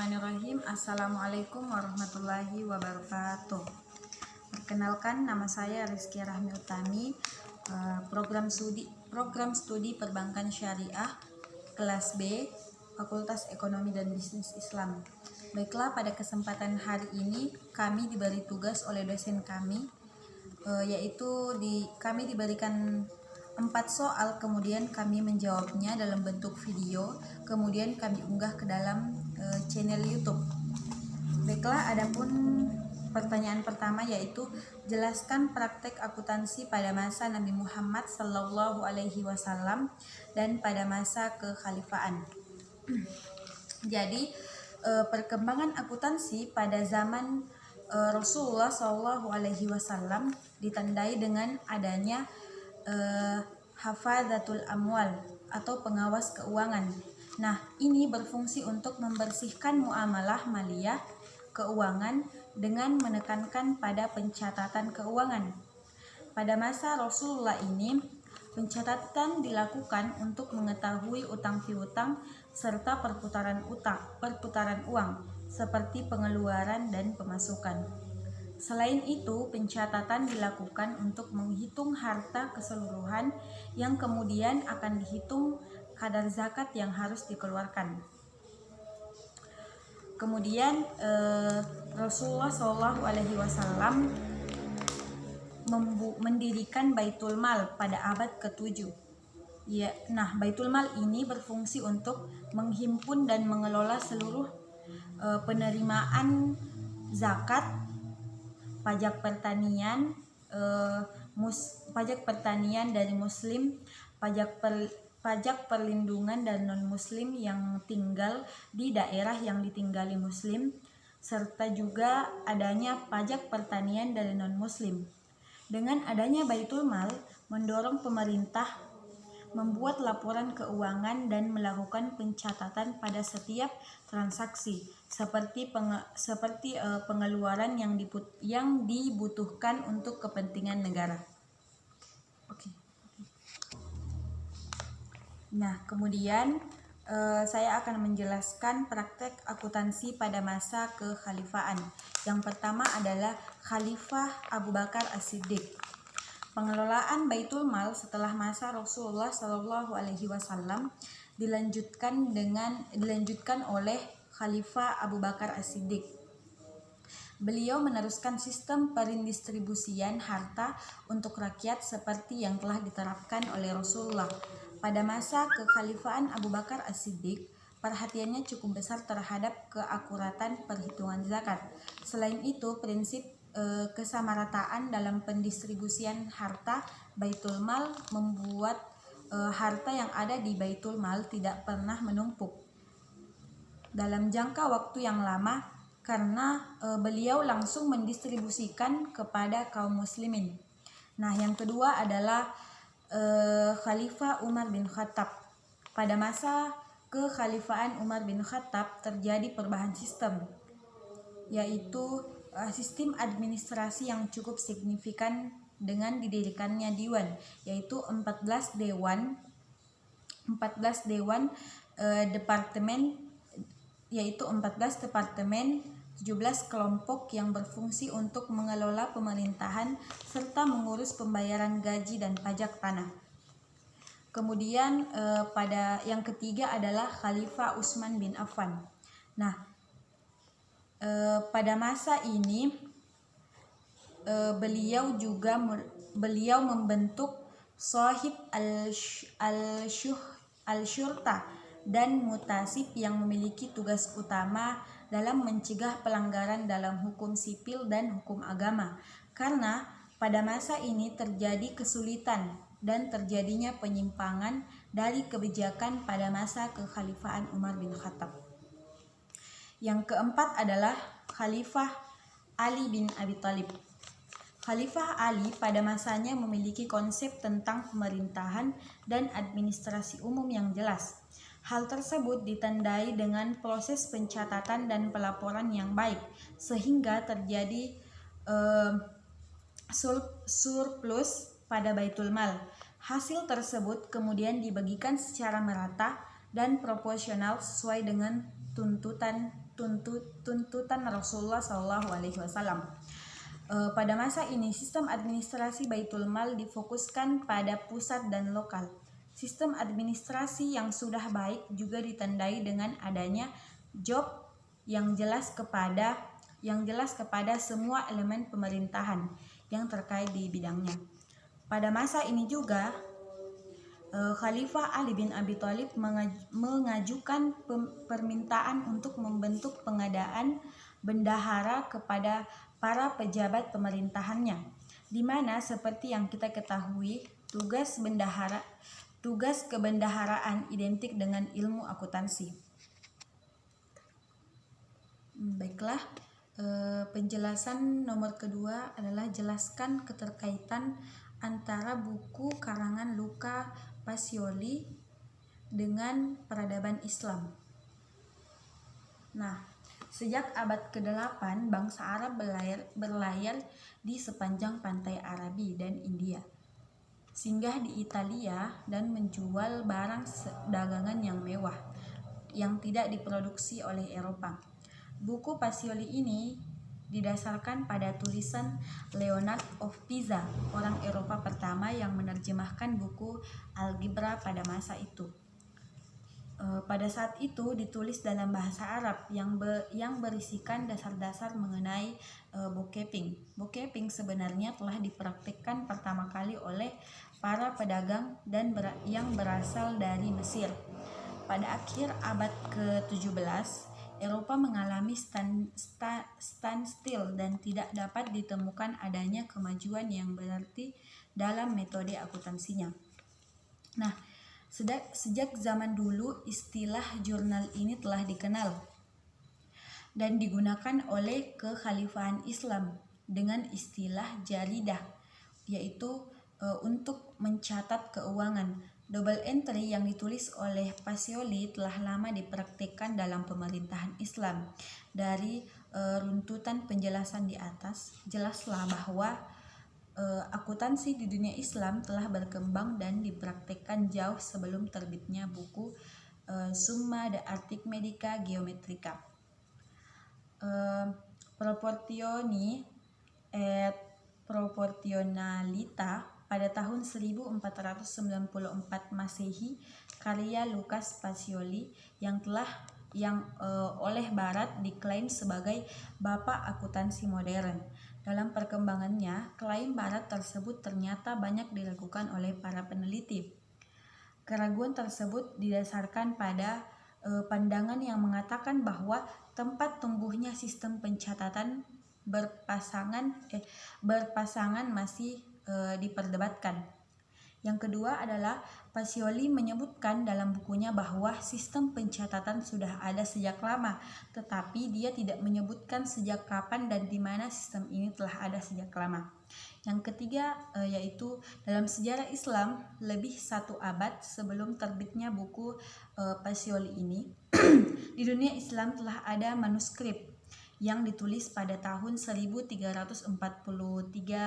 Bismillahirrahmanirrahim. Assalamualaikum warahmatullahi wabarakatuh. Perkenalkan, nama saya Rizky Rahmi Utami, program studi Perbankan Syariah kelas B, Fakultas Ekonomi dan Bisnis Islam. Baiklah, pada kesempatan hari ini kami diberi tugas oleh dosen kami, yaitu kami diberikan 4 soal, kemudian kami menjawabnya dalam bentuk video, kemudian kami unggah ke dalam channel YouTube. Baiklah, adapun pertanyaan pertama yaitu jelaskan praktek akuntansi pada masa Nabi Muhammad Sallallahu Alaihi Wasallam dan pada masa kekhalifahan. Jadi perkembangan akuntansi pada zaman Rasulullah Sallallahu Alaihi Wasallam ditandai dengan adanya hafadzatul amwal atau pengawas keuangan. Nah, ini berfungsi untuk membersihkan muamalah maliyah keuangan dengan menekankan pada pencatatan keuangan. Pada masa Rasulullah ini, pencatatan dilakukan untuk mengetahui utang piutang serta perputaran uang seperti pengeluaran dan pemasukan. Selain itu, pencatatan dilakukan untuk menghitung harta keseluruhan yang kemudian akan dihitung kadar zakat yang harus dikeluarkan. Kemudian Rasulullah SAW mendirikan Baitul Mal pada abad ke-7. Nah, Baitul Mal ini berfungsi untuk menghimpun dan mengelola seluruh penerimaan zakat, pajak pertanian dari muslim, pajak perlindungan dan non-muslim yang tinggal di daerah yang ditinggali muslim, serta juga adanya pajak pertanian dari non-muslim. Dengan adanya Baitul Mal, mendorong pemerintah membuat laporan keuangan dan melakukan pencatatan pada setiap transaksi seperti pengeluaran yang dibutuhkan untuk kepentingan negara. Oke. Nah, kemudian saya akan menjelaskan praktek akuntansi pada masa kekhalifahan. Yang pertama adalah Khalifah Abu Bakar As-Siddiq. Pengelolaan Baitul Mal setelah masa Rasulullah Shallallahu Alaihi Wasallam dilanjutkan oleh Khalifah Abu Bakar As-Siddiq. Beliau meneruskan sistem perindistribusian harta untuk rakyat seperti yang telah diterapkan oleh Rasulullah. Pada masa kekhalifahan Abu Bakar As-Siddiq, perhatiannya cukup besar terhadap keakuratan perhitungan zakat. Selain itu, prinsip kesamarataan dalam pendistribusian harta Baitul Mal membuat harta yang ada di Baitul Mal tidak pernah menumpuk dalam jangka waktu yang lama karena beliau langsung mendistribusikan kepada kaum muslimin. Nah, yang kedua adalah Khalifah Umar bin Khattab. Pada masa kekhalifahan Umar bin Khattab terjadi perubahan sistem, yaitu sistem administrasi yang cukup signifikan dengan didirikannya diwan, yaitu 14 departemen, 17 kelompok yang berfungsi untuk mengelola pemerintahan serta mengurus pembayaran gaji dan pajak tanah. Kemudian pada yang ketiga adalah Khalifah Utsman bin Affan. Nah, pada masa ini beliau membentuk Shahib al-Syurta dan Mutasib yang memiliki tugas utama dalam mencegah pelanggaran dalam hukum sipil dan hukum agama, karena pada masa ini terjadi kesulitan dan terjadinya penyimpangan dari kebijakan pada masa kekhalifahan Umar bin Khattab. Yang keempat adalah Khalifah Ali bin Abi Thalib. Khalifah Ali pada masanya memiliki konsep tentang pemerintahan dan administrasi umum yang jelas. Hal tersebut ditandai dengan proses pencatatan dan pelaporan yang baik, sehingga terjadi surplus pada Baitul Mal. Hasil tersebut kemudian dibagikan secara merata dan proporsional sesuai dengan tuntutan tuntutan Rasulullah SAW. Pada masa ini, sistem administrasi Baitul Mal difokuskan pada pusat dan lokal. Sistem administrasi yang sudah baik juga ditandai dengan adanya job yang jelas kepada semua elemen pemerintahan yang terkait di bidangnya. Pada masa ini juga Khalifah Ali bin Abi Thalib mengajukan permintaan untuk membentuk pengadaan bendahara kepada para pejabat pemerintahannya, di mana seperti yang kita ketahui tugas kebendaharaan identik dengan ilmu akuntansi. Baiklah, penjelasan nomor kedua adalah jelaskan keterkaitan antara buku karangan Luca Pacioli dengan peradaban Islam. Nah, sejak abad ke-8 bangsa Arab berlayar di sepanjang pantai Arabi dan India, singgah di Italia dan menjual barang dagangan yang mewah yang tidak diproduksi oleh Eropa. Buku Pacioli ini didasarkan pada tulisan Leonard of Pisa, orang Eropa pertama yang menerjemahkan buku algebra pada masa itu. Pada saat itu ditulis dalam bahasa Arab yang berisikan dasar-dasar mengenai bookkeeping. Bookkeeping sebenarnya telah dipraktikkan pertama kali oleh para pedagang dan yang berasal dari Mesir. Pada akhir abad ke-17, Eropa mengalami standstill dan tidak dapat ditemukan adanya kemajuan yang berarti dalam metode akuntansinya. Nah, sejak zaman dulu istilah jurnal ini telah dikenal dan digunakan oleh kekhalifahan Islam dengan istilah jaridah, yaitu untuk mencatat keuangan. Double entry yang ditulis oleh Pacioli telah lama dipraktikkan dalam pemerintahan Islam. Dari runtutan penjelasan di atas, jelaslah bahwa akuntansi di dunia Islam telah berkembang dan dipraktikkan jauh sebelum terbitnya buku Summa de Arithmetica Geometrica. Proportioni et Proportionalita pada tahun 1494 Masehi, karya Lucas Pacioli yang oleh Barat diklaim sebagai bapak akuntansi modern. Dalam perkembangannya, klaim Barat tersebut ternyata banyak diragukan oleh para peneliti. Keraguan tersebut didasarkan pada pandangan yang mengatakan bahwa tempat tumbuhnya sistem pencatatan berpasangan masih diperdebatkan. Yang kedua adalah Pacioli menyebutkan dalam bukunya bahwa sistem pencatatan sudah ada sejak lama, tetapi dia tidak menyebutkan sejak kapan dan di mana sistem ini telah ada sejak lama. Yang ketiga yaitu dalam sejarah Islam lebih 1 abad sebelum terbitnya buku Pacioli ini di dunia Islam telah ada manuskrip yang ditulis pada tahun 1343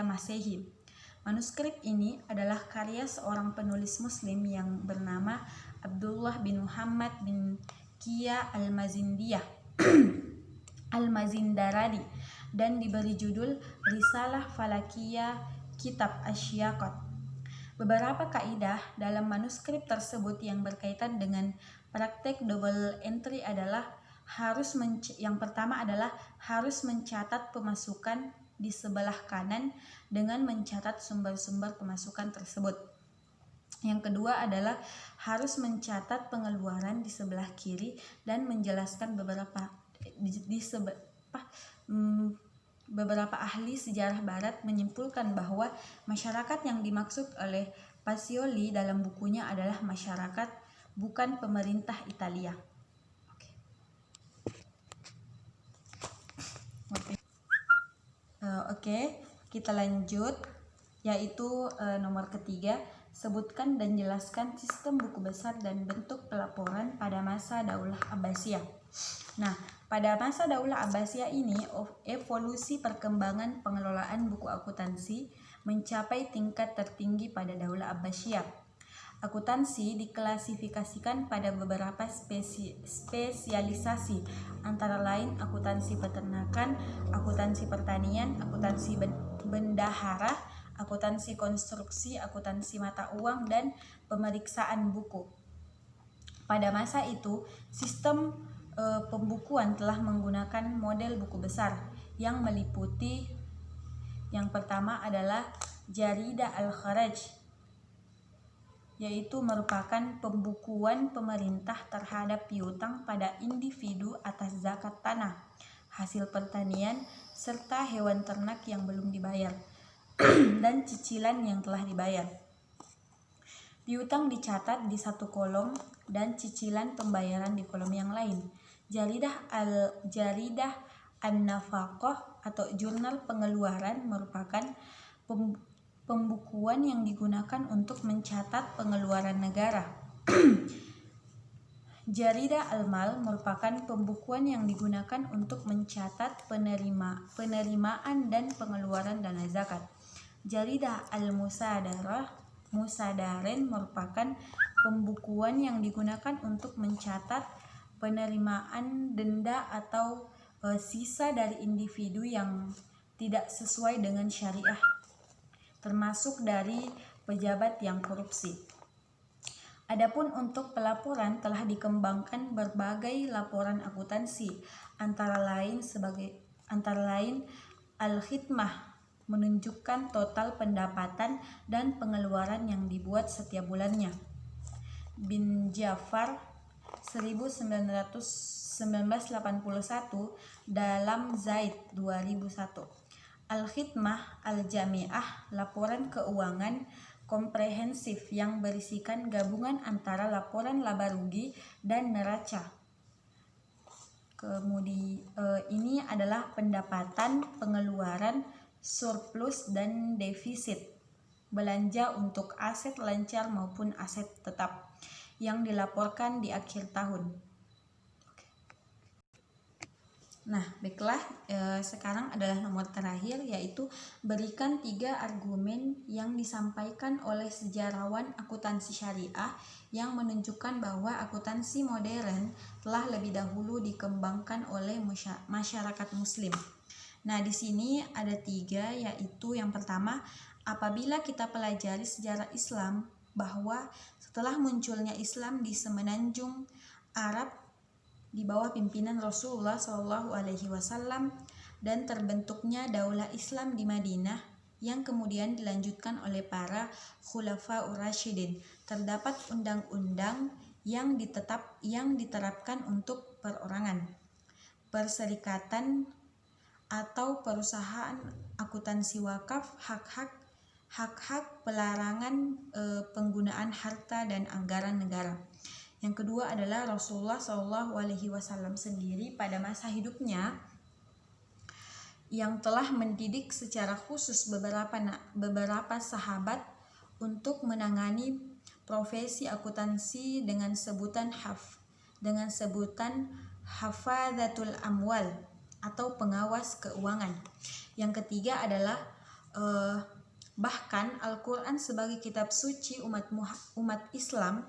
Masehi. Manuskrip ini adalah karya seorang penulis Muslim yang bernama Abdullah bin Muhammad bin Kia Al-Mazindaradi dan diberi judul Risalah Falakiyah Kitab Asyaqat. Beberapa kaidah dalam manuskrip tersebut yang berkaitan dengan praktek double entry adalah yang pertama adalah harus mencatat pemasukan di sebelah kanan dengan mencatat sumber-sumber pemasukan tersebut. Yang kedua adalah harus mencatat pengeluaran di sebelah kiri dan menjelaskan beberapa ahli sejarah Barat menyimpulkan bahwa masyarakat yang dimaksud oleh Pacioli dalam bukunya adalah masyarakat, bukan pemerintah Italia. Oke, kita lanjut, yaitu nomor ketiga, sebutkan dan jelaskan sistem buku besar dan bentuk pelaporan pada masa Daulah Abbasiyah. Nah, pada masa Daulah Abbasiyah ini, evolusi perkembangan pengelolaan buku akuntansi mencapai tingkat tertinggi pada Daulah Abbasiyah. Akuntansi diklasifikasikan pada beberapa spesialisasi, antara lain akuntansi peternakan, akuntansi pertanian, akuntansi bendahara, akuntansi konstruksi, akuntansi mata uang, dan pemeriksaan buku. Pada masa itu, sistem pembukuan telah menggunakan model buku besar yang meliputi yang pertama adalah Jaridah Al-Kharaj, yaitu merupakan pembukuan pemerintah terhadap piutang pada individu atas zakat tanah, hasil pertanian, serta hewan ternak yang belum dibayar dan cicilan yang telah dibayar. Piutang dicatat di satu kolom dan cicilan pembayaran di kolom yang lain. Jaridah An-Nafaqah atau jurnal pengeluaran merupakan pembukuan yang digunakan untuk mencatat pengeluaran negara. Jaridah Al-Mal merupakan pembukuan yang digunakan untuk mencatat penerimaan dan pengeluaran dana zakat. Jaridah Al-Musadaren merupakan pembukuan yang digunakan untuk mencatat penerimaan denda atau sisa dari individu yang tidak sesuai dengan syariah, termasuk dari pejabat yang korupsi. Adapun untuk pelaporan telah dikembangkan berbagai laporan akuntansi, antara lain Al-Khidmah menunjukkan total pendapatan dan pengeluaran yang dibuat setiap bulannya. Bin Jafar 1981 dalam Zaid 2001. Al-Khidmah Al-Jami'ah, laporan keuangan komprehensif yang berisikan gabungan antara laporan laba rugi dan neraca. Kemudian ini adalah pendapatan, pengeluaran, surplus dan defisit, belanja untuk aset lancar maupun aset tetap yang dilaporkan di akhir tahun. Nah, baiklah, sekarang adalah nomor terakhir, yaitu berikan 3 argumen yang disampaikan oleh sejarawan akuntansi syariah yang menunjukkan bahwa akuntansi modern telah lebih dahulu dikembangkan oleh masyarakat muslim. Nah, di sini ada 3, yaitu yang pertama, apabila kita pelajari sejarah Islam, bahwa setelah munculnya Islam di semenanjung Arab di bawah pimpinan Rasulullah SAW dan terbentuknya daulah Islam di Madinah yang kemudian dilanjutkan oleh para Khulafaur Rasyidin, terdapat undang-undang yang diterapkan untuk perorangan, perserikatan atau perusahaan, akuntansi wakaf, hak-hak, pelarangan penggunaan harta dan anggaran negara. Yang kedua adalah Rasulullah SAW sendiri pada masa hidupnya yang telah mendidik secara khusus beberapa sahabat untuk menangani profesi akuntansi dengan sebutan hafadzatul amwal atau pengawas keuangan. Yang ketiga adalah bahkan Al-Quran sebagai kitab suci umat Islam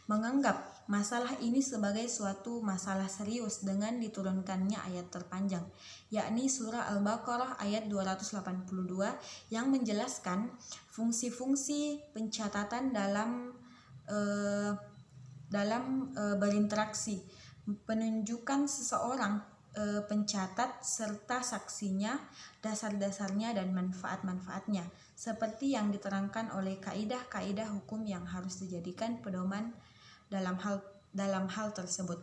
menganggap masalah ini sebagai suatu masalah serius dengan diturunkannya ayat terpanjang, yakni surah Al-Baqarah ayat 282 yang menjelaskan fungsi-fungsi pencatatan dalam berinteraksi, penunjukan seseorang pencatat serta saksinya, dasar-dasarnya dan manfaat-manfaatnya, seperti yang diterangkan oleh kaidah-kaidah hukum yang harus dijadikan pedoman dalam hal tersebut.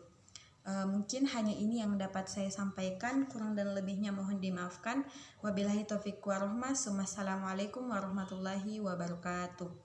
Mungkin hanya ini yang dapat saya sampaikan, kurang dan lebihnya mohon dimaafkan. Wabillahi taufiq warahmah. Assalamualaikum warahmatullahi wabarakatuh.